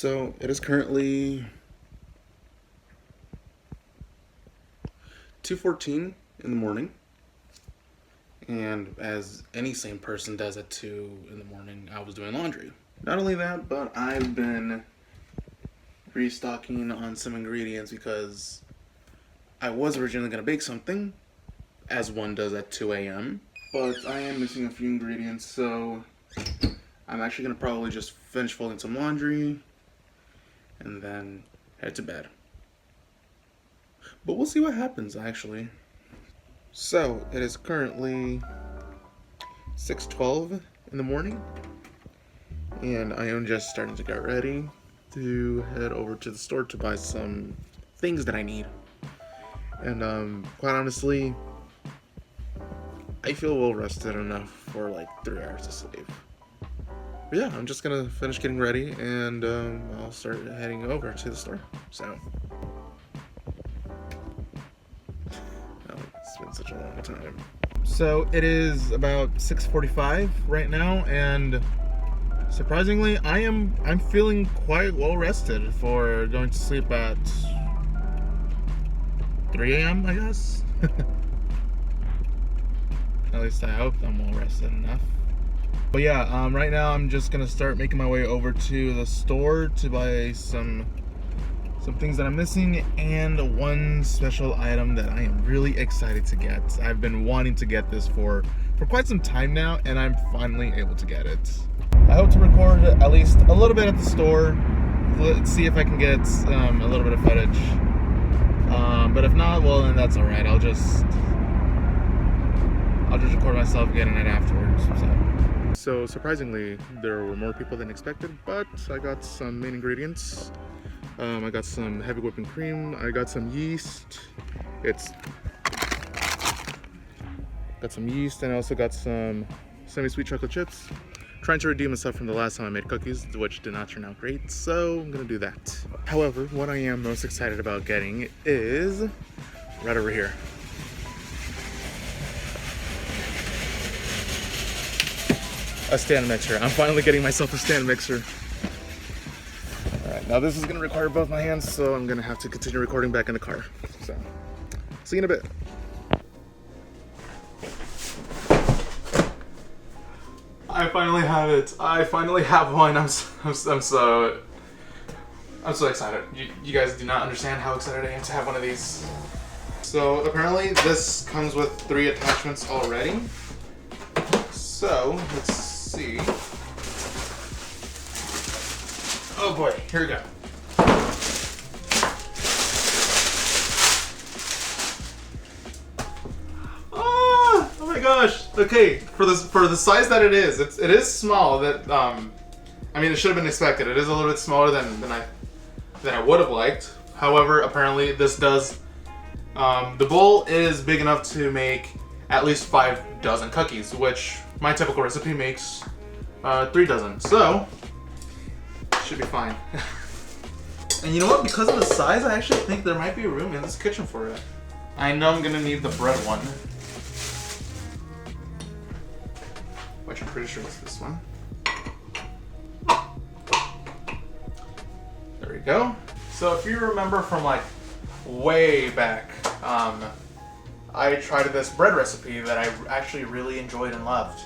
So it is currently 2:14 in the morning, and as any sane person does at 2 in the morning, I was doing laundry. Not only that, but I've been restocking on some ingredients because I was originally going to bake something, as one does at 2 a.m., but I am missing a few ingredients, so I'm actually going to probably just finish folding some laundry and then head to bed. But we'll see what happens, actually. So, it is currently 6:12 in the morning, and I am just starting to get ready to head over to the store to buy some things that I need. And quite honestly, I feel well rested enough for like 3 hours of sleep. But yeah, I'm just gonna finish getting ready, and I'll start heading over to the store. So, it's been such a long time. So it is about 6:45 right now, and surprisingly, I'm feeling quite well rested for going to sleep at 3 a.m. I guess. At least I hope I'm well rested enough. But yeah, right now I'm just gonna start making my way over to the store to buy some things that I'm missing, and one special item that I am really excited to get. I've been wanting to get this for quite some time now, and I'm finally able to get it. I hope to record at least a little bit at the store. Let's see if I can get a little bit of footage. But if not, well, then that's alright. I'll just record myself getting it afterwards. So surprisingly, there were more people than expected, but I got some main ingredients. I got some heavy whipping cream. I got some yeast. Got some yeast, and I also got some semi-sweet chocolate chips. Trying to redeem myself from the last time I made cookies, which did not turn out great, so I'm gonna do that. However, what I am most excited about getting is right over here. A stand mixer. I'm finally getting myself a stand mixer. Alright, now this is gonna require both my hands, so I'm gonna have to continue recording back in the car. So, see you in a bit. I finally have it. I finally have one. I'm so excited. You guys do not understand how excited I am to have one of these. So apparently this comes with 3 attachments already. So let's see. Oh boy, here we go. Oh my gosh. Okay, for the size that it is small. That I mean, it should have been expected. It is a little bit smaller than I would have liked. However, apparently this does. The bowl is big enough to make at least 5 dozen cookies, which my typical recipe makes 3 dozen. So should be fine. And you know what? Because of the size, I actually think there might be room in this kitchen for it. I know I'm gonna need the bread one, which I'm pretty sure is this one. There we go. So if you remember from like way back, I tried this bread recipe that I actually really enjoyed and loved,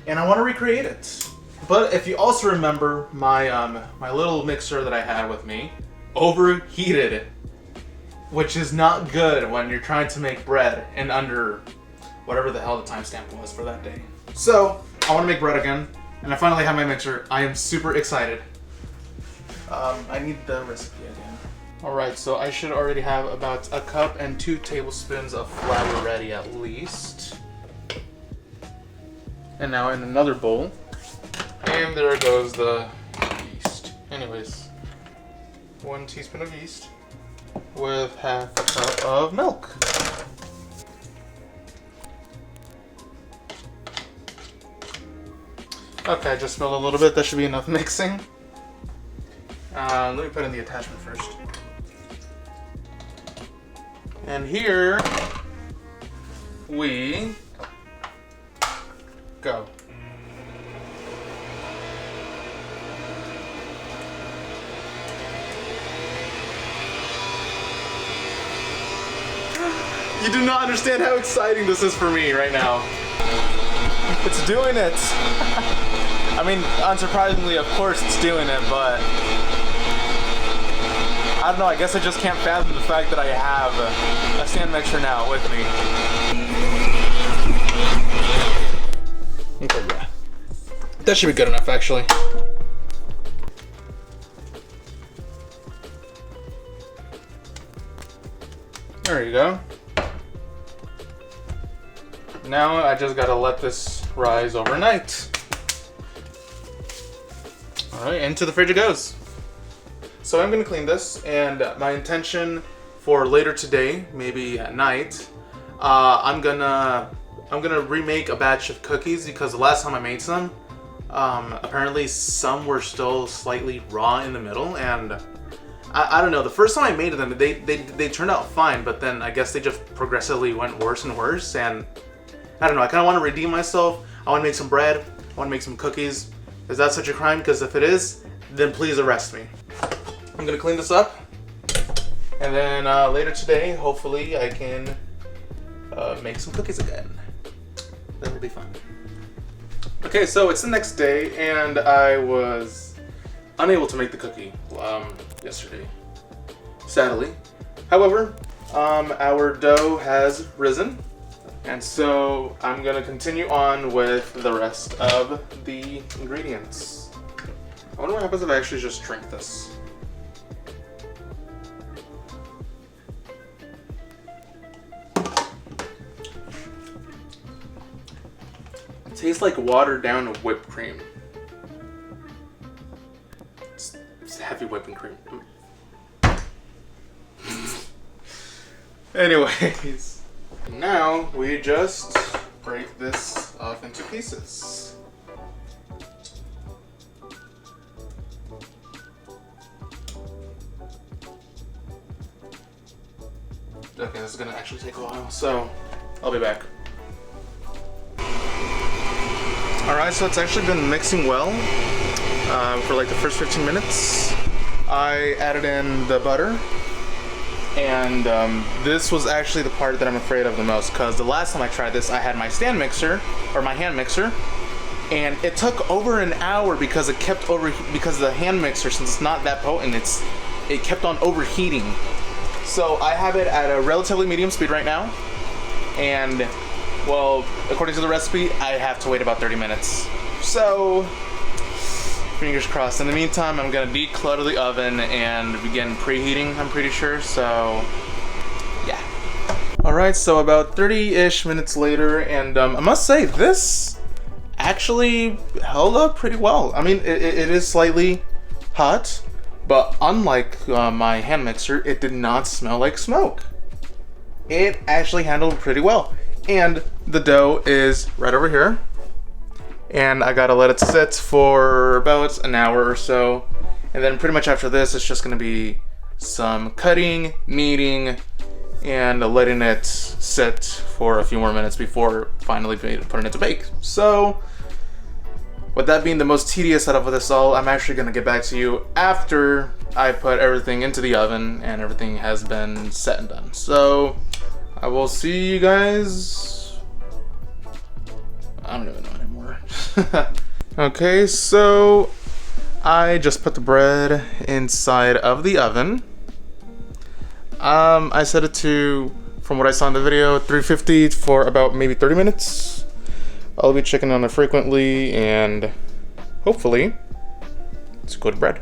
and I want to recreate it. But if you also remember, my little mixer that I had with me overheated, which is not good when you're trying to make bread in under whatever the hell the timestamp was for that day. So I want to make bread again, and I finally have my mixer. I am super excited. I need the recipe again. Alright, so I should already have about 1 cup and 2 tablespoons of flour ready at least. And now in another bowl. And there goes the yeast. Anyways, 1 teaspoon of yeast with half a cup of milk. Okay, I just spilled a little bit. That should be enough mixing. Let me put in the attachment first. And here we go. You do not understand how exciting this is for me right now. It's doing it. I mean, unsurprisingly, of course it's doing it, but I don't know, I guess I just can't fathom the fact that I have a stand mixer now with me. Okay, yeah. That should be good enough, actually. There you go. Now I just gotta let this rise overnight. Alright, into the fridge it goes. So I'm gonna clean this, and my intention for later today, maybe at night, I'm gonna remake a batch of cookies because the last time I made some, apparently some were still slightly raw in the middle, and I don't know. The first time I made them, they turned out fine, but then I guess they just progressively went worse and worse. And I don't know. I kind of want to redeem myself. I want to make some bread. I want to make some cookies. Is that such a crime? Because if it is, then please arrest me. I'm gonna clean this up, and then later today, hopefully, I can make some cookies again. That'll be fun. Okay, so it's the next day, and I was unable to make the cookie yesterday, sadly. However, our dough has risen, and so I'm gonna continue on with the rest of the ingredients. I wonder what happens if I actually just drink this. It tastes like watered down whipped cream. It's heavy whipping cream. Anyways, now we just break this off into pieces. Okay, this is gonna actually take a while, so I'll be back. Alright, so it's actually been mixing well for like the first 15 minutes. I added in the butter, and this was actually the part that I'm afraid of the most, because the last time I tried this, I had my stand mixer, or my hand mixer, and it took over an hour because it kept because the hand mixer, since it's not that potent, it kept on overheating. So I have it at a relatively medium speed right now, and well, according to the recipe, I have to wait about 30 minutes. So, fingers crossed. In the meantime, I'm gonna declutter the oven and begin preheating, I'm pretty sure, so yeah. Alright, so about 30-ish minutes later, and I must say, this actually held up pretty well. I mean, it is slightly hot, but unlike my hand mixer, it did not smell like smoke. It actually handled pretty well. And the dough is right over here, and I gotta let it sit for about an hour or so, and then pretty much after this it's just gonna be some cutting, kneading, and letting it sit for a few more minutes before finally putting it to bake. So with that being the most tedious out of this all, I'm actually gonna get back to you after I put everything into the oven and everything has been set and done. So I will see you guys. I don't even know anymore. Okay, so I just put the bread inside of the oven. I set it to, from what I saw in the video, 350 for about maybe 30 minutes. I'll be checking on it frequently, and hopefully it's good bread.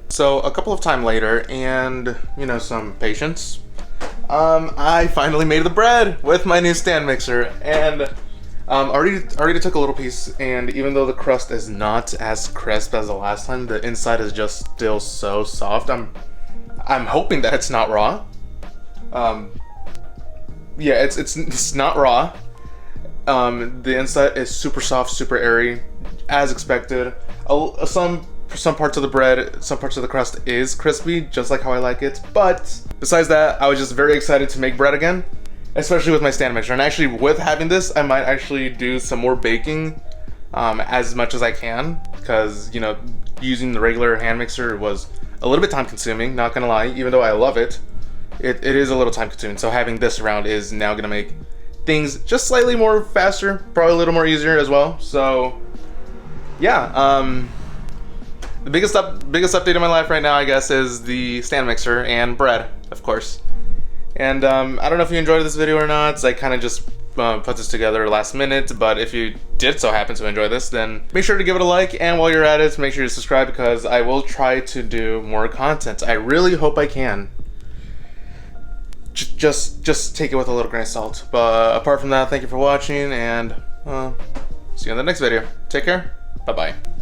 So a couple of time later, and you know, some patience, I finally made the bread with my new stand mixer, and already took a little piece, and even though the crust is not as crisp as the last time, the inside is just still so soft. I'm hoping that it's not raw. Yeah, it's not raw. The inside is super soft, super airy, as expected. Some parts of the bread, some parts of the crust is crispy, just like how I like it. But besides that, I was just very excited to make bread again, especially with my stand mixer. And actually, with having this, I might actually do some more baking as much as I can, because, you know, using the regular hand mixer was a little bit time consuming, not gonna lie, even though I love it. it is a little time consuming. So having this around is now gonna make things just slightly more faster, probably a little more easier as well. So yeah, the biggest update in my life right now, I guess, is the stand mixer and bread, of course. And I don't know if you enjoyed this video or not. I kind of just put this together last minute, but if you did so happen to enjoy this, then make sure to give it a like, and while you're at it, make sure to subscribe, because I will try to do more content. I really hope I can. Just take it with a little grain of salt. But apart from that, thank you for watching, and see you in the next video. Take care. Bye-bye.